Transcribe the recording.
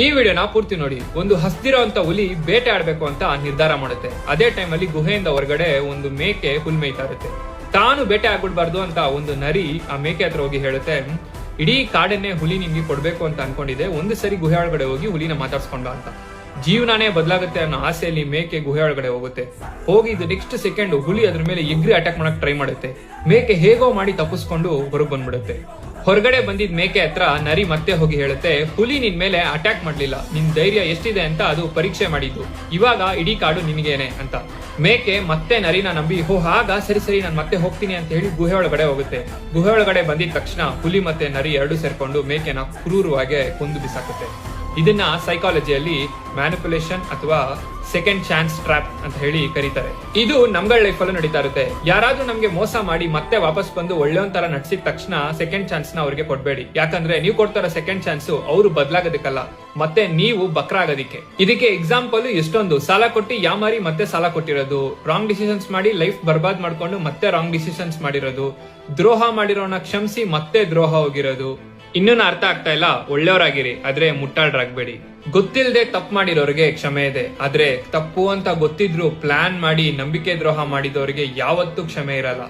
ಈ ವಿಡಿಯೋನ ಪೂರ್ತಿ ನೋಡಿ. ಒಂದು ಹಸ್ದಿರೋ ಅಂತ ಹುಲಿ ಬೇಟೆ ಆಡ್ಬೇಕು ಅಂತ ನಿರ್ಧಾರ ಮಾಡುತ್ತೆ. ಅದೇ ಟೈಮಲ್ಲಿ ಗುಹೆಯಿಂದ ಹೊರಗಡೆ ಒಂದು ಮೇಕೆ ಹುಲ್ ಮೇಯ್ತಾ ಇರುತ್ತೆ. ತಾನು ಬೇಟೆ ಆಗ್ಬಿಡ್ಬಾರ್ದು ಅಂತ ಒಂದು ನರಿ ಆ ಮೇಕೆ ಹತ್ರ ಹೋಗಿ ಹೇಳುತ್ತೆ, ಇಡೀ ಕಾಡನ್ನೇ ಹುಲಿ ನಿಮ್ಗೆ ಕೊಡ್ಬೇಕು ಅಂತ ಅನ್ಕೊಂಡಿದೆ, ಒಂದು ಸರಿ ಗುಹೆ ಒಳಗಡೆ ಹೋಗಿ ಹುಲಿನ ಮಾತಾಡ್ಸ್ಕೊಂಡ ಅಂತ. ಜೀವನಾನೇ ಬದಲಾಗುತ್ತೆ ಅನ್ನೋ ಆಸೆಯಲ್ಲಿ ಮೇಕೆ ಗುಹೆ ಒಳಗಡೆ ಹೋಗುತ್ತೆ. ಹೋಗಿ ಇದು ನೆಕ್ಸ್ಟ್ ಸೆಕೆಂಡ್ ಹುಲಿ ಅದ್ರ ಮೇಲೆ ಎಗ್ರಿ ಅಟ್ಯಾಕ್ ಮಾಡಕ್ ಟ್ರೈ ಮಾಡುತ್ತೆ. ಮೇಕೆ ಹೇಗೋ ಮಾಡಿ ತಪ್ಪಿಸ್ಕೊಂಡು ಹೊರಗೆ ಬಂದ್ಬಿಡುತ್ತೆ. ಹೊರಗಡೆ ಬಂದಿದ್ ಮೇಕೆ ಹತ್ರ ನರಿ ಮತ್ತೆ ಹೋಗಿ ಹೇಳುತ್ತೆ, ಹುಲಿ ನಿನ್ ಮೇಲೆ ಅಟ್ಯಾಕ್ ಮಾಡ್ಲಿಲ್ಲ, ನಿನ್ ಧೈರ್ಯ ಎಷ್ಟಿದೆ ಅಂತ ಅದು ಪರೀಕ್ಷೆ ಮಾಡಿದ್ದು, ಇವಾಗ ಇಡೀ ಕಾಡು ನಿನಗೇನೆ ಅಂತ. ಮೇಕೆ ಮತ್ತೆ ನರಿನ ನಂಬಿ ಹಾಗ ಸರಿ ನಾನು ಮತ್ತೆ ಹೋಗ್ತೀನಿ ಅಂತ ಹೇಳಿ ಗುಹೆ ಒಳಗಡೆ ಹೋಗುತ್ತೆ. ಗುಹೆ ಒಳಗಡೆ ಬಂದಿದ ತಕ್ಷಣ ಹುಲಿ ಮತ್ತೆ ನರಿ ಎರಡು ಸೇರ್ಕೊಂಡು ಮೇಕೆನ ಕ್ರೂರವಾಗಿ ಕೊಂದು ಬಿಸಾಕುತ್ತೆ. ಇದನ್ನ ಸೈಕಾಲಜಿಯಲ್ಲಿ ಮ್ಯಾನಿಪುಲೇಷನ್ ಅಥವಾ ಸೆಕೆಂಡ್ ಚಾನ್ಸ್ ಟ್ರ್ಯಾಪ್ ಅಂತ ಹೇಳಿ ಕರೀತಾರೆ. ಇದು ನಮ್ಗಳ ಲೈಫ್ ಅಲ್ಲೂ ನಡೀತಾ ಇರುತ್ತೆ. ಯಾರಾದ್ರೂ ನಮ್ಗೆ ಮೋಸ ಮಾಡಿ ಮತ್ತೆ ವಾಪಸ್ ಬಂದು ಒಳ್ಳೆಯೊಂದ್ ತರ ನಡ್ಸಿದ ತಕ್ಷಣ ಸೆಕೆಂಡ್ ಚಾನ್ಸ್ ನ ಅವ್ರಿಗೆ ಕೊಡ್ಬೇಡಿ. ಯಾಕಂದ್ರೆ ನೀವು ಕೊಡ್ತಾರ ಸೆಕೆಂಡ್ ಚಾನ್ಸ್ ಅವ್ರು ಬದಲಾಗೋದಕ್ಕಲ್ಲ, ಮತ್ತೆ ನೀವು ಬಕ್ರ ಆಗೋದಿಕ್ಕೆ. ಇದಕ್ಕೆ ಎಕ್ಸಾಂಪಲ್ ಎಷ್ಟೊಂದು ಸಾಲ ಕೊಟ್ಟು ಯಾಮಾರಿ ಮತ್ತೆ ಸಾಲ ಕೊಟ್ಟಿರೋದು, ರಾಂಗ್ ಡಿಸಿಷನ್ಸ್ ಮಾಡಿ ಲೈಫ್ ಬರ್ಬಾದ್ ಮಾಡ್ಕೊಂಡು ಮತ್ತೆ ರಾಂಗ್ ಡಿಸಿಷನ್ಸ್ ಮಾಡಿರೋದು, ದ್ರೋಹ ಮಾಡಿರೋನ ಕ್ಷಮಿಸಿ ಮತ್ತೆ ದ್ರೋಹ ಹೋಗಿರೋದು. ಇನ್ನೂ ಅರ್ಥ ಆಗ್ತಾ ಇಲ್ಲ, ಒಳ್ಳೆಯವರಾಗಿರಿ ಆದ್ರೆ ಮುಟ್ಟಾಳ್ರಾಗ್ಬೇಡಿ. ಗೊತ್ತಿಲ್ಲದೆ ತಪ್ಪು ಮಾಡಿರೋರಿಗೆ ಕ್ಷಮೆ ಇದೆ, ಆದ್ರೆ ತಪ್ಪು ಅಂತ ಗೊತ್ತಿದ್ರು ಪ್ಲಾನ್ ಮಾಡಿ ನಂಬಿಕೆ ದ್ರೋಹ ಮಾಡಿದವರಿಗೆ ಯಾವತ್ತೂ ಕ್ಷಮೆ ಇರಲ್ಲ.